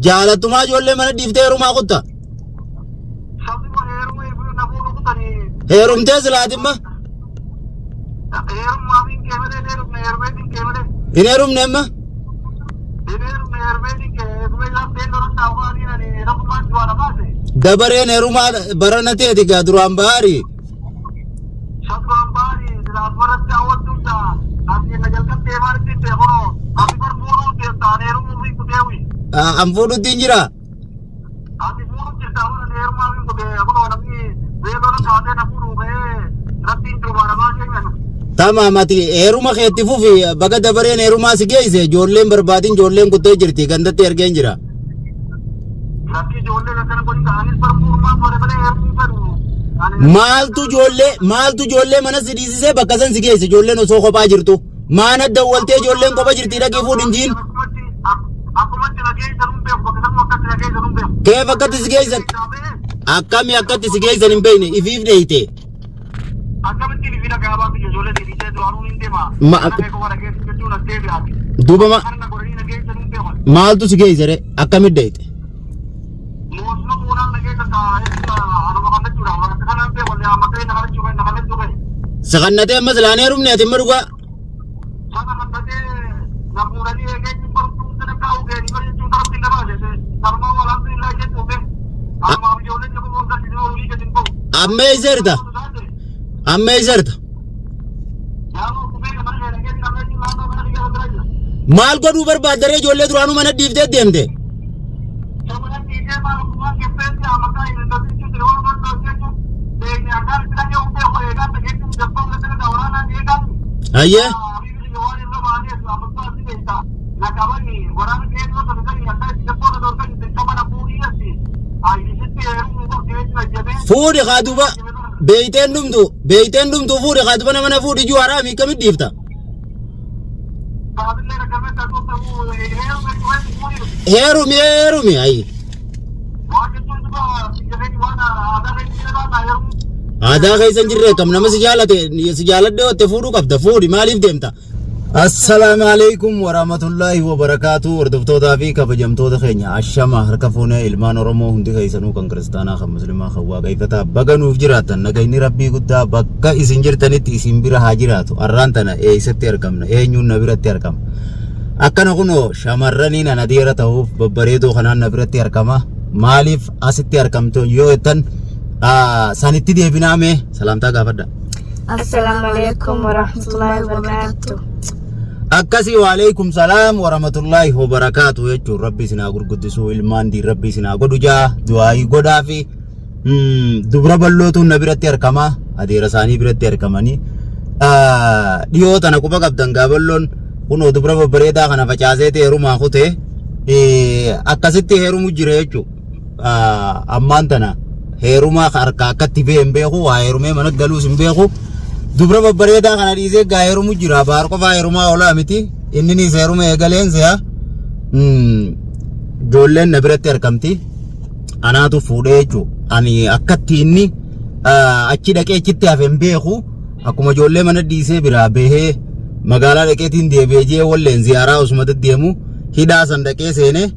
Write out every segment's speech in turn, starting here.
Jaalattumaa ijoollee mana dhiiftee heerumaa kutta. Heerumtee silaatimma. Hin heerumne amma. Dabareen heerumaa barana ta'eeti gaa duraan baarii. An fuudhutti hin jira. Tama mati heeruma keetti fufi baga dabareen heerumaa si geesse ijoolleen barbaadin ijoolleen kuttee jirti gandatti ergeen jira. Maaltu ijoollee mana si dhiisisee bakka san si geesse ijoolleen osoo kophaa jirtu. Maana dawwaltee ijoolleen kophaa jirti dhaqee fuudhin jiin. Kee akkatti si geessan. Akkami akkatti si geessan hin beekne ifiif dheeyite. Duuba maaltu si geessere akkamit dheeyite. Sakannatee ammas laan heerumne ati amma dhugaa. Amma eessarta. Maal godhuu barbaaddaree ijoollee duraanuu mana dhiiftee deemte. Ayyee. Fuudhi kaatuba beeyteen dhumtu fuudhi kaatuba nama na fuudhi ijuu haraami kamit dhiifta. Heerumi ayi. Aadaa keessan jirre kam nama si jaaladhe ootte fuudhuu qabda fuudhi maaliif deemta. Assalamu alaikum warahmatullahi wabarakatuh. Hordoftoota fi kabajamtoota keenya ashama harka fuunee ilmaan Oromoo hundi keessanuu kan kiristaanaa kan musliimaa kan waaqeffataa baganuuf jiraatan nagayni rabbii guddaa bakka isin jirtanitti isin bira haa jiraatu. Arraan tana eessatti argamna eenyuun na biratti argama. Akkana kunoo shamarraniin ana dhiira ta'uuf babbareedoo kanaan na biratti argama. Maaliif asitti argamtu yoo jettan sanitti deebinaame salaamtaa gaafadha. Assalamu alaikum warahmatullahi wabarakatuh. Akkasi wa alaikum salam warahmatullahi wabarakatuh jechuun rabbi isinaa gurguddisuu ilmaan dii rabbi isinaa godhu jaa du'aayii godhaa fi dubra ballootuun na biratti argama adeera isaanii biratti argamanii dhiyoo tana quba qabdan gaaballoon kunoo dubra babbareedaa kana facaasee heerumaa kutee akkasitti heerumu jira jechuudha. Ammaan tana heerumaa harka akkatti beeku waa heerumee mana galuus hin beeku. Dubra babbareedaa kana dhiisee gaa heerumu jira baar qofaa heerumaa oolaa miti inni ni heeruma eegaleensa yaa ijoolleen na biratti argamti anaatu fuudhee jechuudha. Ani akkatti inni achi dhaqee achitti hafe hin beeku akkuma ijoollee mana dhiisee biraa bahee magaalaa dhaqeetiin deebi'ee jee walleen ziyaaraa osumatti deemu hidhaa san dhaqee seenee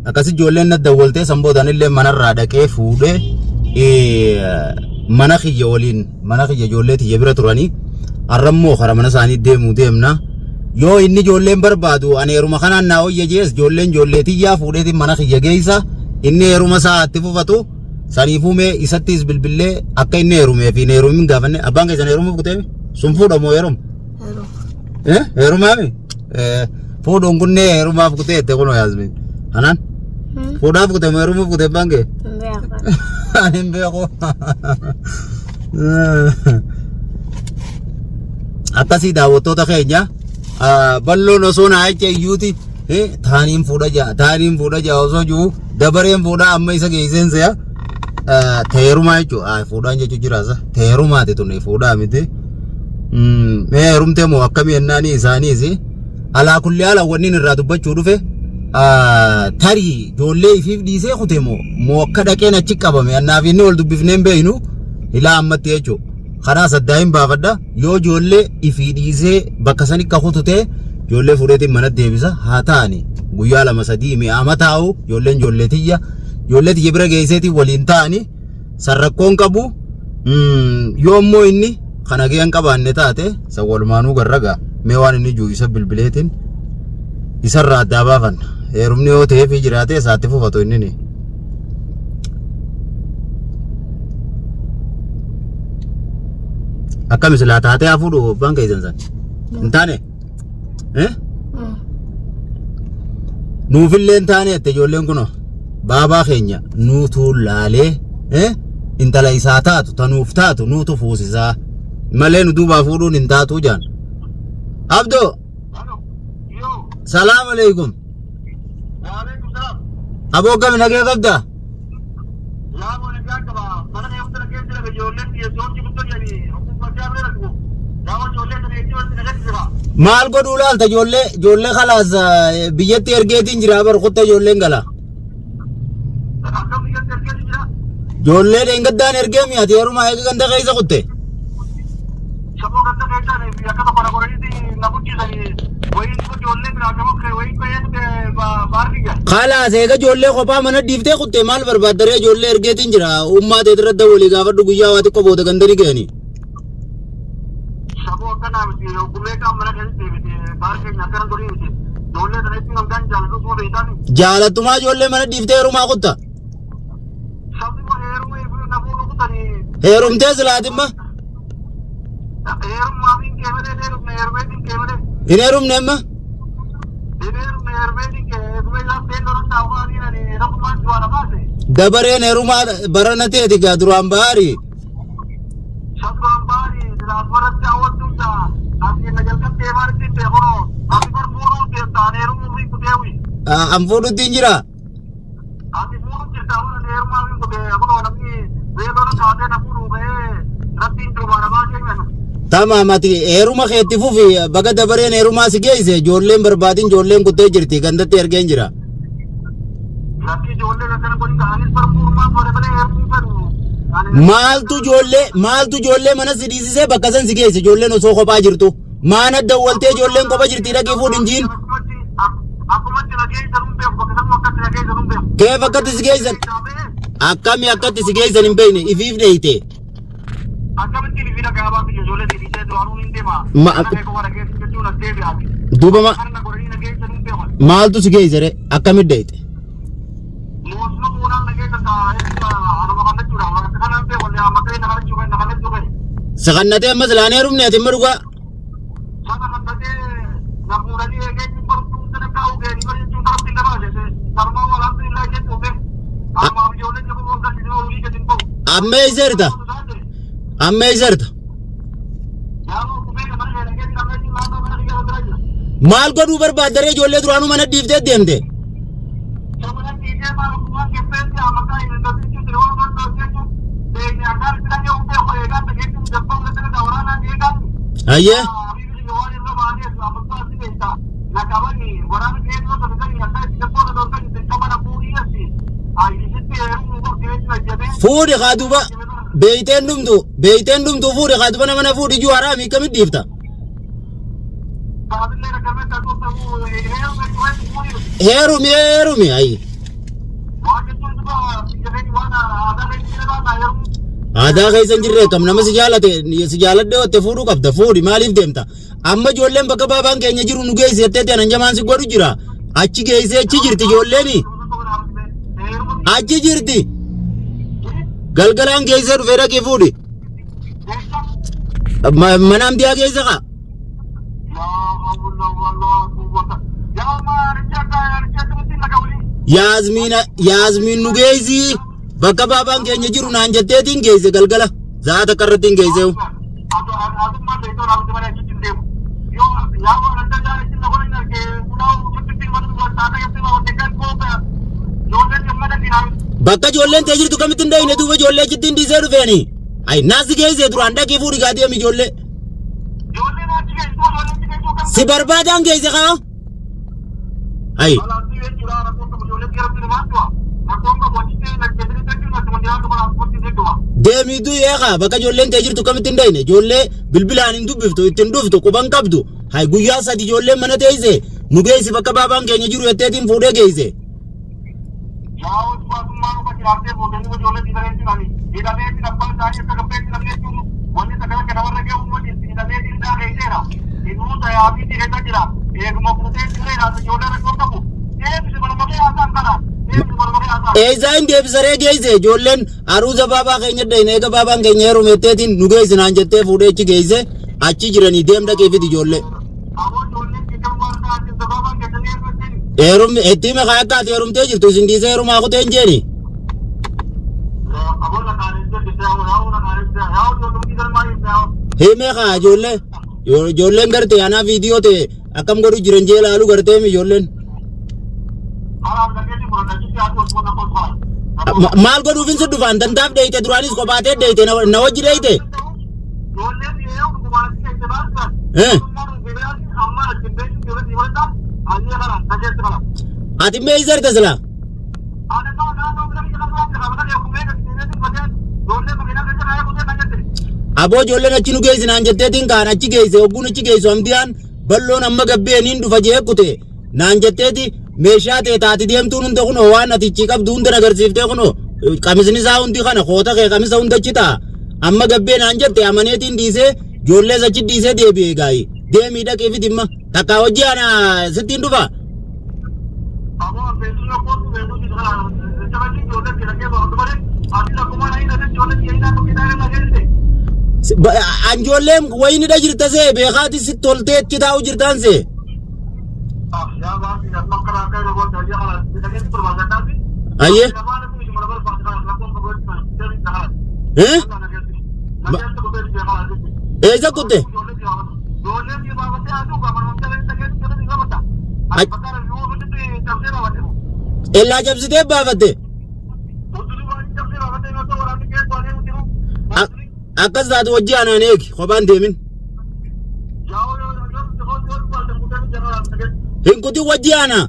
akkasi ijoolleen na dawwaltee sanbootaan illee manarraa dhaqee fuudhee mana kiyya waliin mana kiyya ijoollee tiyya bira turanii arrammoo kara mana isaanii deemna yoo inni ijoolleen barbaadu ani heeruma kanaan naa hoyya jees ijoollee tiyyaa fuudheetiin mana kiyya geessa inni heeruma isaatti fufatu saniifuu mee isattis bilbillee akka inni heerumee fi heerumin gaafanne abbaan keessan heerumuuf kutee sun fuudhamoo heerum heerumaami fuudhuun kunnee heerumaaf kuteette kunoo yaasmin hanaan fuudhaaf kutee heerumuuf kutee abbaan kee Anin beeku. Akkasii daawwattoota keenya balloon osoo naa iyyuuti taaniin fuudha ja'a osoo jiru dabareen fuudhaa amma isa geesseensa teerumaa jechuudha. Fuudhaan jechuun jiraasa teerumaati tunne fuudhaa miti. Mee heerumtee moo akkamii ennaanii isaaniis alaa kulli haala wanniin irraa dubbachuu dhufe. Tarii ijoollee ifiif dhiisee kute moo akka dhaqeen achi qabame annaaf inni ol dubbifneen beeynu ilaa ammatti jechuudha. Karaa saddaa hin baafadha yoo ijoollee ifii dhiisee bakka san akka kututee ijoollee fuudheetiin mana deebisa haa ta'ani. guyyaa lama sadii mi'aama taa'u ijoollee tiyya bira geesseetii waliin ta'anii sarrakkoon qabu yoommoo inni kana ga'an qabaanne taate isa walumaanuu garragaa mee waan inni juu isa bilbileetiin isarraa addaa baafanna heerumni yoo ta'eefii jiraate isaatti fufatu inni akkam silaa taatee hafuudhu obbaan keessan san hin taane nuufillee hin taane jette ijoolleen kunoo baabaa keenya nuutu laalee intala isaa taatu tanuuf taatu nuutu fuusisaa malee nu duubaa fuudhuun hin taatu jaan abdoo salaam alaikum aboo gami nagee qabdaa maal godhuu laalta ijoollee khalaas biyyatti ergeetiin jira bar kutta ijoolleen gala ijoollee deengaddaan ergee mi'ati heerumaa eega ganda keessa kutte khalaas eega ijoollee kophaa mana dhiiftee kutte maal barbaaddaree ijoollee ergeetiin jira ummaa teetirradda walii gaafadhu guyyaa waati qoboota gandanii ga'anii jaalattumaa ijoollee mana dhiiftee heerumaa kutta heerumtee silaatimma hin heerumne amma dabareen heerumaa barana teeti gaa duraan baarii an fuudhuttiin jira tamaamati heeruma keetti fufi baga dabareen heerumaa si geesse ijoolleen barbaadin ijoolleen kuttee jirti gandatti ergeen jira maaltu ijoollee mana si dhiisisee bakka san si geesse ijoolleen osoo kophaa jirtu maana dawwaltee ijoolleen kophaa jirti dhaqee fuudhin jiin keef akkatti si geessan akkami akkatti si geessan hin beekne ifiif dheeyte duuba maaltu si geesse re akkamit dheeyte sakannatee ammas laanee heerumne ati amma dhugaa ammee iserta maal godhuu barbaaddaree ijoollee duraanuu mana dhiiftee deemte ayyee fuudhi kaaduba beeyteen dhumtu fuudhi kaaduba nama na fuudhi ijuu haraami kamit dhiifta heerumi ayi aadaa keessan jirre kam nama si jaaladhe otte fuudhuu qabda fuudhi maaliif deemta amma ijoolleen bakka baabaan keenya jiru nu geessi jetteetti anan jamaan si godhu jira achi geessee achi jirti ijoolleeni achi jirti galgalaan geessee dhufee dhaqee fuudhi mana amdiyaa keessa kaa yaasmiin nu geessi bakka baabaan keenya jiru naan jetteetiin geesse galgala zaata qarrattiin geesse bakka ijoolleen tee jirtu kamitti hin dhayine duuba ijoollee achitti hin dhiisee dhufeeni ay naasi geesse duraan dhaqee fuudhi gaatee ami ijoollee si barbaadaan geesse kaa ay deemiitu yeeqa bakka ijoolleen tee jirtu kamitti hin dhayine ijoollee bilbilaan hin dubbiftu ittiin dhuftu quban qabdu hay guyyaa sadi ijoolleen mana teeyse nu geessi bakka baabaan keenya jiru jetteetiin fuudhee geesse. Yaa'u tumaatumaan uffata jiraatee boodanii ijoollee dhiiranii jiranii. Hidhamee abbaan isaanii akka gabbee hidhamee jechuun wanni sagalee gadawarra ga'u uummanni hidhamee dhiiraa geesseera. Innuu tayaafii dhiirata jira. Eeguma fuutee jireera ijoollee rakkoo qabu. Deebisi marmaqee haasaan kana. Deebisi marmaqee haasaan. Eeysaan deebisaree geesse ijoolleen aruuza baabaa keenya dhayne eega baabaan keenya heerumeetteetiin nu geessi naan jettee fuudhee achi geesse achi jiranii deem dhaqeefit ijoollee. Itti meeqa akka ati heerumtee jirtu isin dhiisee heerumaa kutee hin jeeni. Himee kaa ijoolleen gartee anaa viidiyoo ta'e akkam godhu jiran jee laalu gartee ijoolleen. Maal godhuufin si dhufaan dandaaf dheeyte duraanis kophaatee dheeyte na wajji dheeyte. Ati mee isarte sila? Aboo ijoolleen achi nu geessi naan jetteetiin kaan achi geesse hogguun achi geessu hamdiyaan balloon amma gabbeeniin dhufa jee kute naan jetteeti meeshaa ta'e taati deemtuun hunda kunoo waan atichi qabdu hunda agarsiiftee kunoo qamisni isaa hundi kana koota kee qamisa hunda achi ta'a amma gabbee naan jette amaneetiin dhiisee ijoollees achi dhiisee deebi'ee gaa'ii deemii dhaqeefi dhimma takkaa hojii ana sittiin dhufa. Anjoolleen wayinidha jirta see beekaati si toltee achi taa'u jirtaan see. Ayyee. Eessa kutte? Ellaa cabsitee baafatte? Akkas taatu wajji anaan eegi kophaan deemin. Hin kutin wajji aanaa.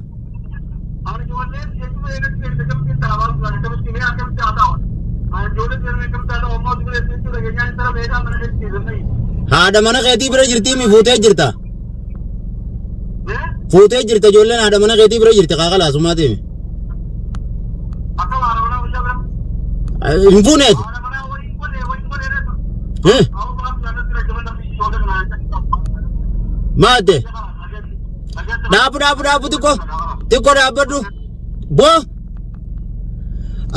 Haadha mana keetii bira jirtii mi fuutee jirta? Fuutee jirta ijoolleen haadha mana keetii bira jirti kaa kalaasumaa deemi. Hin fuuneeti? Maate? Dhaabu xiqqoo dhaabbadhu. Boo?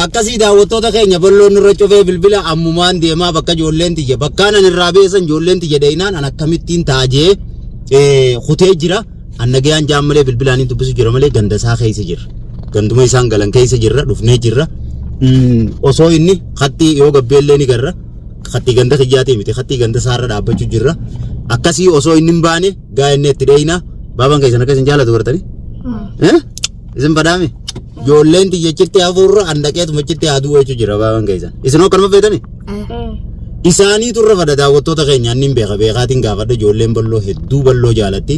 Akkasii daawwattoota keenya balloon irra cufee bilbila ammumaan deemaa bakka ijoolleen tiyya bakkaan ani irraa beesan ijoolleen tiyya dheeyinaan an akkamittiin taajee kutee jira annagayaan jaan malee bilbilaaniin dubbisu jira malee ganda isaa keessa jirra ganduma isaan galan keessa jirra dhufnee jirra osoo inni xaxxii yoo gabbeellee ni garra xaxxii ganda kiyyaatii miti xaxxii ganda isaarra dhaabbachuu jirra akkasii osoo inni hin baane gaa inni itti dheeyinaa baabaan keessan akka isin jaalatu gartanii isin badhaame. Ijoolleen xiyyachitti hafuurra handaqeetuma achitti haaduu waychuu jira baabaan keessan. Isin hoo kanuma feetani? Isaanii turre fada daawwattoota keenya annin beekaatiin gaafadha ijoolleen balloo hedduu balloo jaalatti.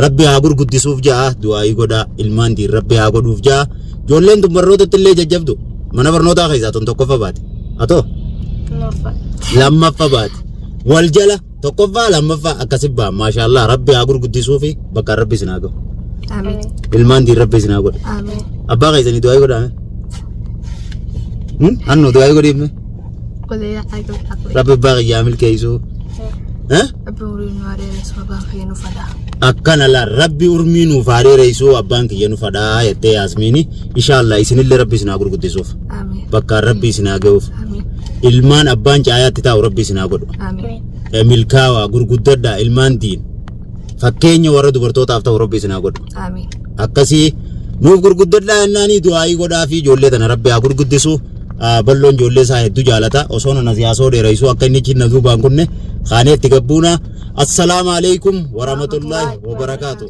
Rabbi haa gurguddisuuf ja'a du'aayii godhaa ilmaan diin rabbi haa godhuuf ja'a. Ijoolleen tun barnootatti illee jajjabdu mana barnootaa keessaa tun tokkoffaa baate. Atoo? Lammaffaa baate. Wal jala tokkoffaa lammaffaa akkasii ba'a maashaallah rabbi haa gurguddisuufi bakka rabbi isin haa gahu. Amin. Ilmaan diin rabbi isin haa godhu. Amin. Abbaa keessanii du'aayii godhaame? Annu du'aayii godhiifne? Rabbi abbaa kiyyaa milkeessuu. Rabbi urmii nu adeemsuu abbaan kiyya nu fadhaa. Akkana laa rabbi urmii nuuf adeemsuu abbaan kiyya nu fadhaa jettee Yaasmiini inshaallah isinillee rabbi isin haa gurguddisuuf. Amin. Bakkaan rabbi isin haa ga'uuf. Amin. Ilmaan abbaan caayaatti taa'u rabbi isin haa godhu. Amin. Milkaawaa gurguddadhaa ilmaan diin fakkeenya warra dubartootaaf ta'u rabbi isin haa godhu. Amin. Akkasii nuuf gurguddadhaa jennaanii du'aayii godhaa fi ijoollee tana rabbi haa gurguddisu. Balloon ijoollee isaa hedduu jaalata osoo nana siyaasoo dheereessuu akka inni cinna duubaan kunne kaanee itti gabbuuna. Assalaamu alaikum warahmatullahi wabarakaatu.